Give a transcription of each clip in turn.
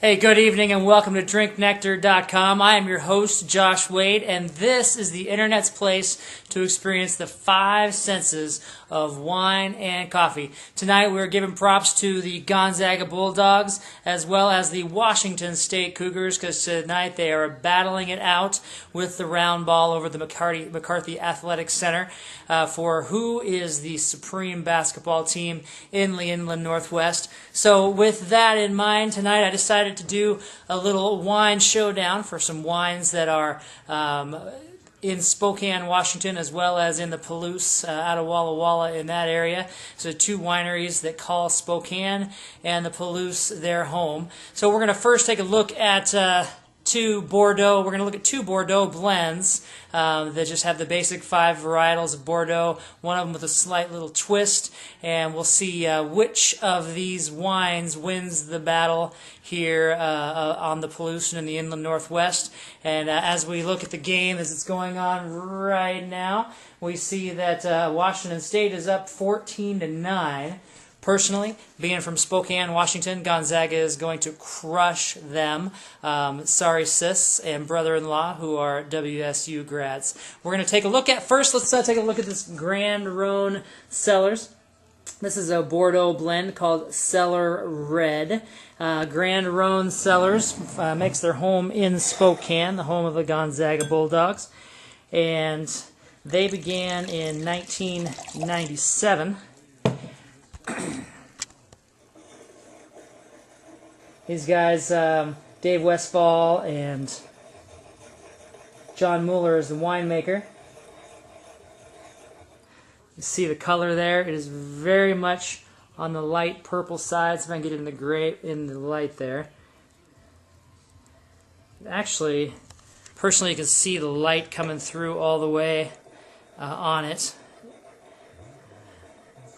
Hey, good evening and welcome to drinknectar.com. I am your host, Josh Wade, and this is the internet's place to experience the five senses of wine and coffee. Tonight we're giving props to the Gonzaga Bulldogs as well as the Washington State Cougars, because tonight they are battling it out with the round ball over the McCarthy Athletic Center for who is the supreme basketball team in the Inland Northwest. So with that in mind, tonight I decided to do a little wine showdown for some wines that are in Spokane, Washington, as well as in the Palouse out of Walla Walla in that area. So two wineries that call Spokane and the Palouse their home. So we're going to first take a look at two Bordeaux. We're going to look at two Bordeaux blends that just have the basic five varietals of Bordeaux, one of them with a slight little twist, and we'll see which of these wines wins the battle here on the Palouse and in the Inland Northwest. And as we look at the game as it's going on right now, we see that Washington State is up 14-9. Personally, being from Spokane, Washington, Gonzaga is going to crush them. Sorry, sis and brother-in-law who are WSU grads. We're going to take a look at, first, let's take a look at this Grande Cellars. This is a Bordeaux blend called Cellar Red. Grande Cellars makes their home in Spokane, the home of the Gonzaga Bulldogs. And they began in 1997. These guys, Dave Westfall and John Mueller is the winemaker. You see the color there. It is very much on the light purple side. So if I can get it in the gray, in the light there. Actually, personally, you can see the light coming through all the way on it.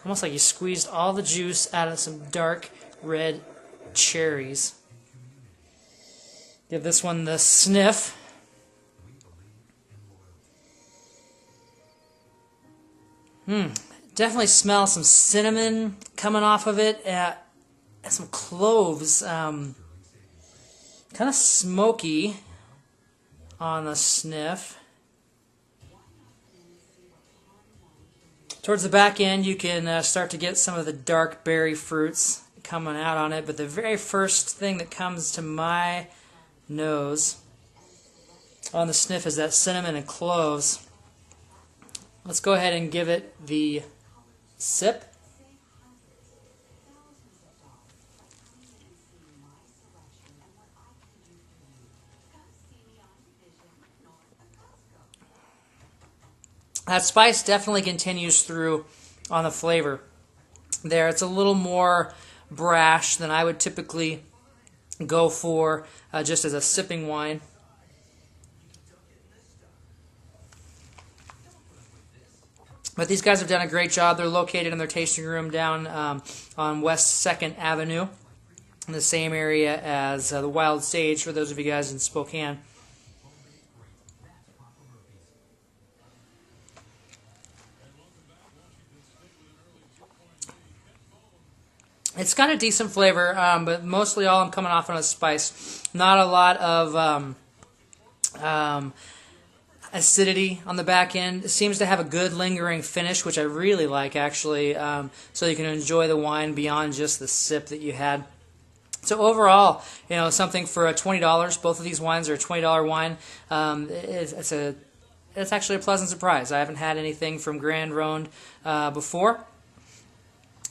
Almost like you squeezed all the juice out of some dark red cherries. Give this one the sniff. Definitely smell some cinnamon coming off of it. And some cloves. Kind of smoky on the sniff. Towards the back end, you can start to get some of the dark berry fruits coming out on it, but the very first thing that comes to my nose on the sniff is that cinnamon and cloves. Let's go ahead and give it the sip. That spice definitely continues through on the flavor there. It's a little more brash than I would typically go for just as a sipping wine. But these guys have done a great job. They're located in their tasting room down on West 2nd Avenue in the same area as the Wild Sage, for those of you guys in Spokane. It's got a decent flavor, but mostly all I'm coming off on is spice. Not a lot of acidity on the back end. It seems to have a good lingering finish, which I really like, actually, so you can enjoy the wine beyond just the sip that you had. So overall, you know, something for $20. Both of these wines are a $20 wine. It's actually a pleasant surprise. I haven't had anything from Ronde before.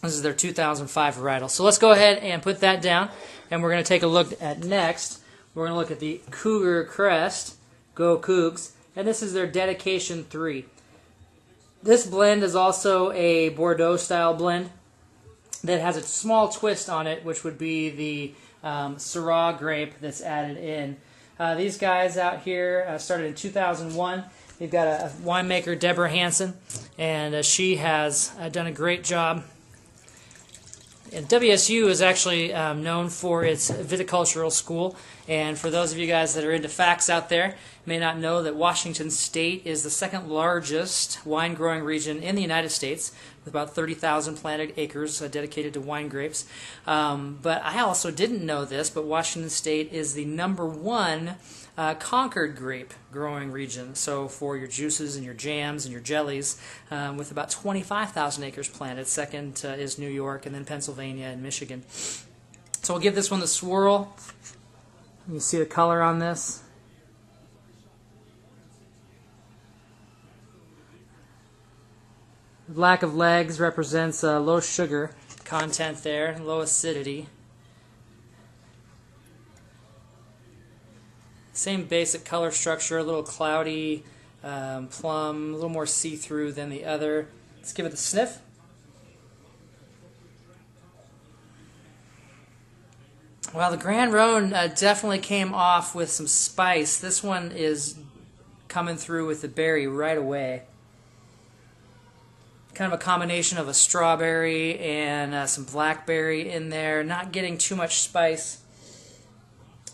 This is their 2005 varietal. So let's go ahead and put that down, and we're going to take a look at next. We're going to look at the Cougar Crest, Go Cougs, and this is their Dedication 3. This blend is also a Bordeaux-style blend that has a small twist on it, which would be the Syrah grape that's added in. These guys out here started in 2001. We've got a winemaker, Deborah Hansen, and she has done a great job. And WSU is actually known for its viticultural school, and for those of you guys that are into facts out there, may not know that Washington State is the second largest wine growing region in the United States, with with about 30,000 planted acres dedicated to wine grapes. But I also didn't know this, but Washington State is the #1 Concord grape growing region. So for your juices and your jams and your jellies, with about 25,000 acres planted. Second is New York, and then Pennsylvania and Michigan. So we'll give this one the swirl. You see the color on this. Lack of legs represents low sugar content there, low acidity. Same basic color structure, a little cloudy, plum, a little more see-through than the other. Let's give it a sniff. Well, the Grand Ronde definitely came off with some spice. This one is coming through with the berry right away. Kind of a combination of a strawberry and some blackberry in there. Not getting too much spice.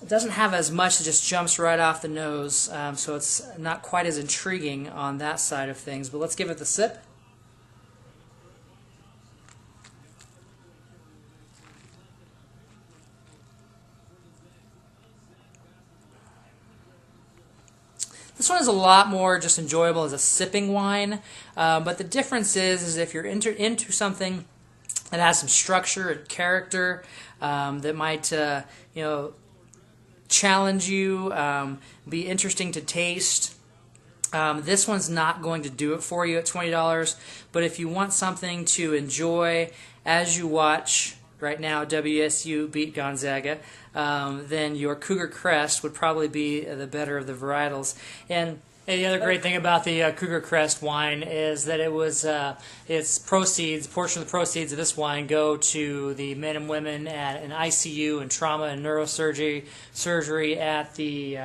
It doesn't have as much, it just jumps right off the nose, so it's not quite as intriguing on that side of things. But let's give it the sip. This one is a lot more just enjoyable as a sipping wine, but the difference is if you're into something that has some structure and character, that might challenge you, be interesting to taste. This one's not going to do it for you at $20, but if you want something to enjoy as you watch right now WSU beat Gonzaga, then your Cougar Crest would probably be the better of the varietals. And the other great thing about the Cougar Crest wine is that it was its proceeds, portion of the proceeds of this wine go to the men and women at an ICU and trauma and neurosurgery at the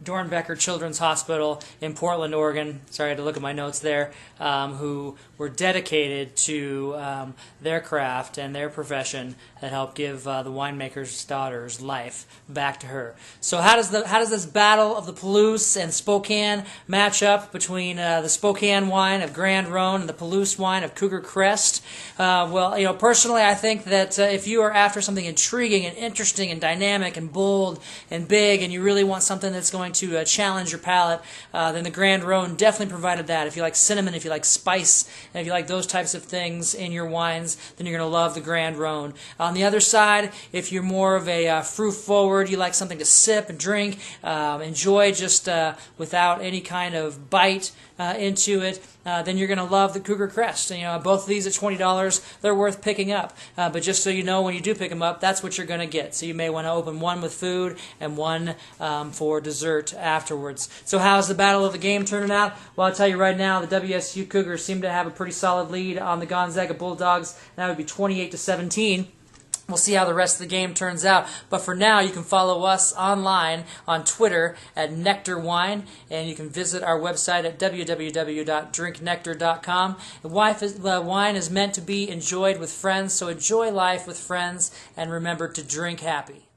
Dornbecker Children's Hospital in Portland, Oregon. Sorry, I had to look at my notes there. Who were dedicated to their craft and their profession that helped give the winemaker's daughter's life back to her. So how does this battle of the Palouse and Spokane match up between the Spokane wine of Grande Ronde and the Palouse wine of Cougar Crest? Well, personally, I think that if you are after something intriguing and interesting and dynamic and bold and big, and you really want something that's going to challenge your palate, then the Grande Ronde definitely provided that. If you like cinnamon, if you like spice, and if you like those types of things in your wines, then you're going to love the Grande Ronde. On the other side, if you're more of a fruit-forward, you like something to sip and drink, enjoy just without any kind of bite into it, then you're going to love the Cougar Crest. And, both of these at $20, they're worth picking up. But just so you know, when you do pick them up, that's what you're going to get. So you may want to open one with food and one for dessert afterwards. So how's the battle of the game turning out? Well, I'll tell you right now, the WSU Cougars seem to have a pretty solid lead on the Gonzaga Bulldogs. That would be 28-17. We'll see how the rest of the game turns out. But for now, you can follow us online on Twitter at Nectar Wine, and you can visit our website at www.drinknectar.com. Wine is meant to be enjoyed with friends, so enjoy life with friends, and remember to drink happy.